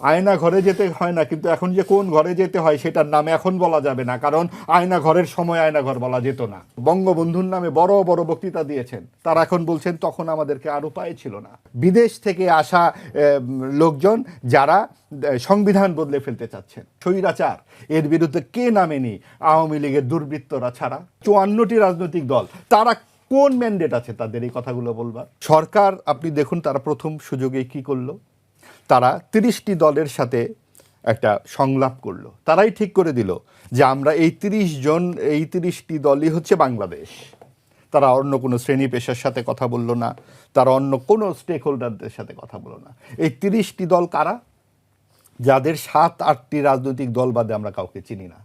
আয়না ঘরে যেতে হয় না, কিন্তু এখন যে কোন ঘরে যেতে হয় সেটার নাম এখন বলা যাবে না, কারণ আয়না ঘরের সময় আয়না ঘর বলা যেত না। বঙ্গবন্ধুর নামে বড় বড় বক্তৃতা দিয়েছেন, তারা এখন বলছেন তখন আমাদেরকে আর উপায় ছিল না। বিদেশ থেকে আসা লোকজন যারা সংবিধান বদলে ফেলতে চাচ্ছেন, স্বৈরাচার, এর বিরুদ্ধে কে নামেনি? আওয়ামী লীগের দুর্বৃত্তরা ছাড়া 54টি রাজনৈতিক দল, তারা কোন ম্যান্ডেট আছে তাদের এই কথাগুলো বলবার? সরকার আপনি দেখুন তারা প্রথম সুযোগে কি করলো, তারা 30টি দলের সাথে একটা সংলাপ করলো। তারাই ঠিক করে দিল যে আমরা এই 30টি দলই হচ্ছে বাংলাদেশ। তারা অন্য কোনো শ্রেণী পেশার সাথে কথা বলল না, তারা অন্য কোনো স্টেক হোল্ডারদের সাথে কথা বলল না। এই 30টি দল কারা? যাদের 7-8টি রাজনৈতিক দল বাদে আমরা কাউকে চিনি না।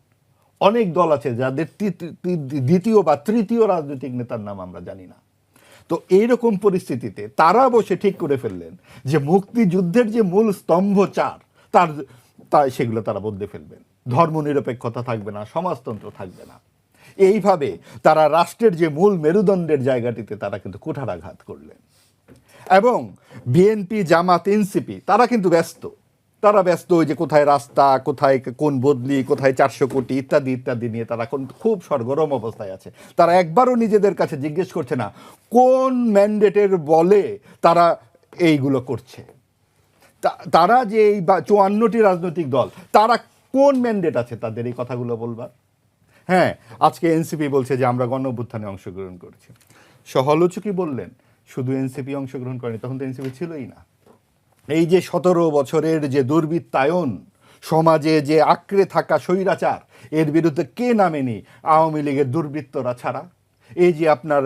অনেক দল আছে যাদের দ্বিতীয় বা তৃতীয় রাজনৈতিক নেতার নাম আমরা জানি না। তো এইরকম পরিস্থিতিতে তারা বসে ঠিক করে ফেললেন যে মুক্তিযুদ্ধের যে মূল স্তম্ভ চার, সেগুলো তারা বদলে ফেলবেন। ধর্মনিরপেক্ষতা থাকবে না, সমাজতন্ত্র থাকবে না। এইভাবে তারা রাষ্ট্রের যে মূল মেরুদণ্ডের জায়গাটিতে তারা কিন্তু কুঠারাঘাত করলেন। এবং বিএনপি, জামাত, এনসিপি তারা কিন্তু ব্যস্ত। তারা ব্যস্ত ওই যে কোথায় রাস্তা, কোথায় কোন বদলি, কোথায় 400 কোটি ইত্যাদি ইত্যাদি নিয়ে তারা খুব সরগরম অবস্থায় আছে। তারা একবারও নিজেদের কাছে জিজ্ঞেস করছে না কোন ম্যান্ডেটের বলে তারা এইগুলো করছে। তারা যে এই 54টি রাজনৈতিক দল, তারা কোন ম্যান্ডেট আছে তাদের এই কথাগুলো বলবার? হ্যাঁ, আজকে এনসিপি বলছে যে আমরা গণঅভ্যুত্থানে অংশগ্রহণ করেছি। সহলোচকই বললেন শুধু এনসিপি অংশগ্রহণ করেনি, তখন তো এনসিপি ছিলই না। এই যে 17 বছরের যে দুর্বৃত্তায়ন, সমাজে যে আঁকড়ে থাকা স্বৈরাচার, এর বিরুদ্ধে কে নামেনি? আওয়ামী লীগের দুর্বৃত্তরা ছাড়া। এই যে আপনার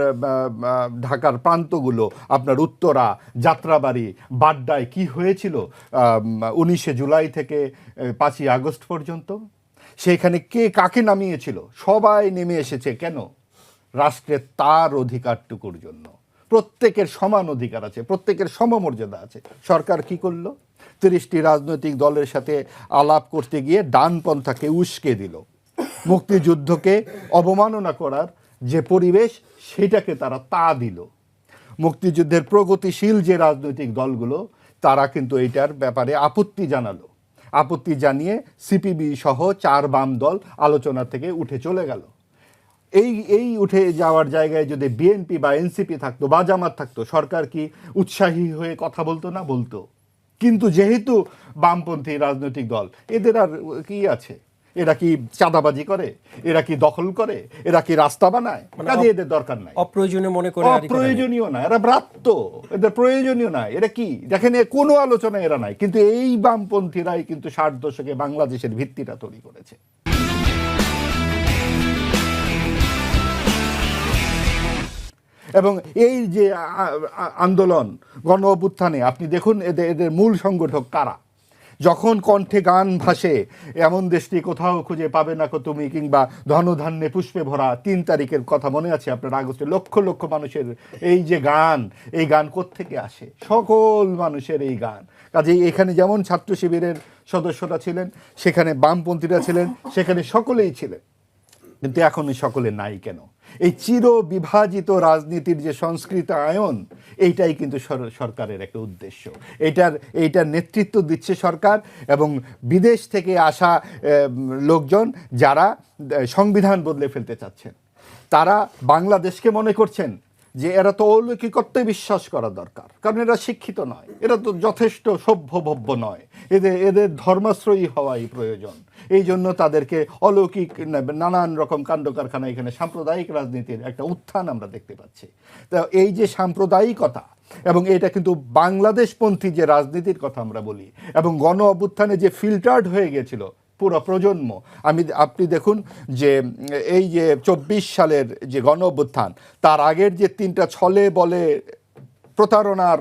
ঢাকার প্রান্তগুলো, আপনার উত্তরা, যাত্রাবাড়ি, বাড্ডায় কি হয়েছিল 19শে জুলাই থেকে 5ই আগস্ট পর্যন্ত, সেখানে কে কাকে নামিয়েছিল? সবাই নেমে এসেছে কেন? রাষ্ট্রের তার অধিকারটুকুর জন্য। প্রত্যেকের সমান অধিকার আছে, প্রত্যেকের সমমর্যাদা আছে। সরকার কি করলো? 30টি রাজনৈতিক দলের সাথে আলাপ করতে গিয়ে ডানপন্থাকে উস্কে দিল। মুক্তিযুদ্ধকে অবমাননা করার যে পরিবেশ, সেটাকে তারা তা দিল। মুক্তিযুদ্ধের প্রগতিশীল যে রাজনৈতিক দলগুলো, তারা কিন্তু এইটার ব্যাপারে আপত্তি জানালো। আপত্তি জানিয়ে সিপিবি সহ 4 বাম দল আলোচনা থেকে উঠে চলে গেল। এই উঠে যাওয়ার জায়গায় যদি বিএনপি বা এনসিপি থাকতো বা জামাত থাকতো, সরকার কি উৎসাহী হয়ে কথা বলতো না? বলতো। কিন্তু যেহেতু বামপন্থী রাজনৈতিক দল, এদের আর কি আছে? এরা কি চাঁদাবাজি করে? এরা কি দখল করে? এরা কি রাস্তা বানায়? কাজে এদের দরকার নাই, অপ্রয়োজনীয় মনে করে, অপ্রয়োজনীয় না, এরা ব্রাত্য, এদের প্রয়োজনীয় নাই। এরা কি দেখেন, কোনো আলোচনা এরা নাই। কিন্তু এই বামপন্থীরাই কিন্তু 60 দশকে বাংলাদেশের ভিত্তিটা তৈরি করেছে। এবং এই যে আন্দোলন, গণ অভ্যুত্থানে আপনি দেখুন এদের মূল সংগঠক কারা। যখন কণ্ঠে গান ভাসে, এমন দেশটি কোথাও খুঁজে পাবে না কো তুমি, কিংবা ধনধান্যে পুষ্পে ভরা 3 তারিখের কথা মনে আছে আপনার? আগস্টে লক্ষ লক্ষ মানুষের এই যে গান, এই গান কোত্থেকে আসে? সকল মানুষের এই গান। কাজেই এখানে যেমন ছাত্র শিবিরের সদস্যরা ছিলেন, সেখানে বামপন্থীরা ছিলেন, সেখানে সকলেই ছিলেন। কিন্তু এখন সকলে নাই কেন? এই চির বিভাজিত রাজনীতির যে সংস্কৃতায়ন, এইটাই কিন্তু সরকারের একটা উদ্দেশ্য। এইটার নেতৃত্ব দিচ্ছে সরকার। এবং বিদেশ থেকে আসা লোকজন যারা সংবিধান বদলে ফেলতে চাচ্ছেন, তারা বাংলাদেশকে মনে করছেন যে এরা তো অলৌকিকত্বে বিশ্বাস করা দরকার, কারণ এরা শিক্ষিত নয়, এরা তো যথেষ্ট সভ্যভব্য নয়, এদের ধর্মাশ্রয়ী হওয়াই প্রয়োজন। এই জন্য তাদেরকে অলৌকিক নানান রকম কাণ্ড কারখানা, এখানে সাম্প্রদায়িক রাজনীতির একটা উত্থান আমরা দেখতে পাচ্ছি। তো এই যে সাম্প্রদায়িকতা, এবং এটা কিন্তু বাংলাদেশপন্থী যে রাজনীতির কথা আমরা বলি, এবং গণ অভ্যুত্থানে যে ফিল্টার্ড হয়ে গেছিল পুরো প্রজন্ম। আপনি দেখুন যে এই যে 24 সালের যে গণ অভ্যুত্থান, তার আগের যে 3টা ছলে বলে প্রতারণার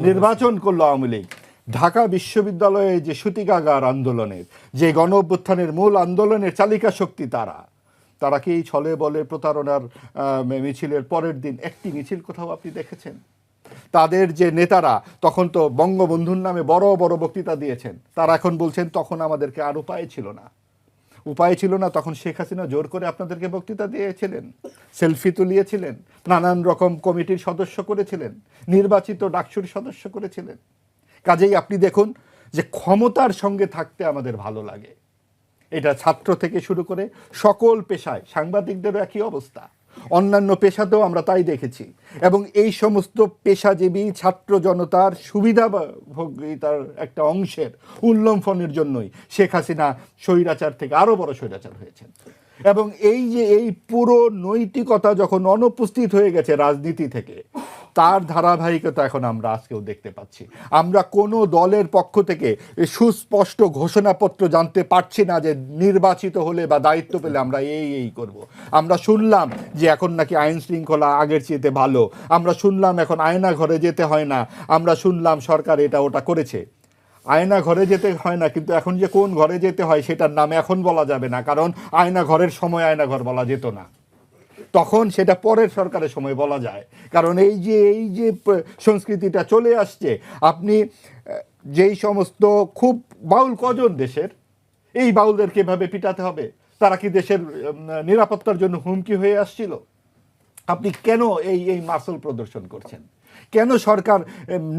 নির্বাচন করলো আওয়ামী লীগ, ঢাকা বিশ্ববিদ্যালয়ে যে সূতিকাগার আন্দোলনের, যে গণ অভ্যুত্থানের মূল আন্দোলনের চালিকা শক্তি, তারা কি এই ছলে বলে প্রতারণার মিছিলের পরের দিন একটি মিছিল কোথাও আপনি দেখেছেন? তাদের যে নেতারা তখন তো বঙ্গবন্ধুর নামে বড় বড় বক্তৃতা দিয়েছেন, তারা এখন বলছেন তখন আমাদেরকে আর উপায় ছিল না। উপায় ছিল না, তখন শেখ হাসিনা জোর করে আপনাদেরকে বক্তৃতা দিয়েছিলেন, সেলফি তুলিয়েছিলেন, নানান রকম কমিটির সদস্য করেছিলেন, নির্বাচিত ডাকসুর সদস্য করেছিলেন। কাজেই আপনি দেখুন যে ক্ষমতার সঙ্গে থাকতে আমাদের ভালো লাগে। এটা ছাত্র থেকে শুরু করে সকল পেশায়, সাংবাদিকদেরও একই অবস্থা, অন্যান্য পেশাতেও আমরা তাই দেখেছি। এবং এই সমস্ত পেশাজীবী ছাত্র জনতার সুবিধাভোগিতার একটা অংশের উল্লঙ্ঘনের জন্যই শেখ হাসিনা স্বৈরাচার থেকে আরও বড় স্বৈরাচার হয়েছেন। এবং এই যে এই পুরো নৈতিকতা যখন অনুপস্থিত হয়ে গেছে রাজনীতি থেকে, তার ধারাবাহিকতা এখন আমরা আজকেও দেখতে পাচ্ছি। আমরা কোনো দলের পক্ষ থেকে সুস্পষ্ট ঘোষণাপত্র জানতে পারছি না যে নির্বাচিত হলে বা দায়িত্ব পেলে আমরা এই করব। আমরা শুনলাম যে এখন নাকি আইন শৃঙ্খলা আগের চেয়ে ভালো, আমরা শুনলাম এখন আয়না ঘরে যেতে হয় না, আমরা শুনলাম সরকার এটা ওটা করেছে। আয়না ঘরে যেতে হয় না, কিন্তু এখন যে কোন ঘরে যেতে হয় সেটার নাম এখন বলা যাবে না, কারণ আয়না ঘরের সময় আয়না ঘর বলা যেত না, তখন সেটা পরের সরকারের সময় বলা যায়। কারণ এই যে সংস্কৃতিটা চলে আসছে, আপনি যেই সমস্ত খুব বাউল কজন দেশের, এই বাউলদেরকে এভাবে পিটাতে হবে? তারা কি দেশের নিরাপত্তার জন্য হুমকি হয়ে আসছিল? আপনি কেন এই মাসল প্রদর্শন করছেন? কেন সরকার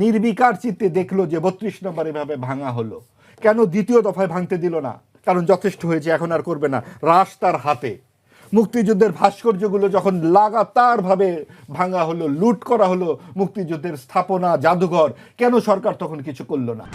নির্বিকার চিত্তে দেখলো যে 32 নম্বর এভাবে ভাঙা হলো, কেন দ্বিতীয় দফায় ভাঙতে দিল না? কারণ যথেষ্ট হয়েছে, এখন আর করবে না। রাশ তার হাতে। মুক্তিযুদ্ধের ভাস্কর্যগুলো যখন লাগাতারভাবে ভাঙা হলো, লুট করা হলো মুক্তিযুদ্ধের স্থাপনা, জাদুঘর, কেন সরকার তখন কিছু করলো না?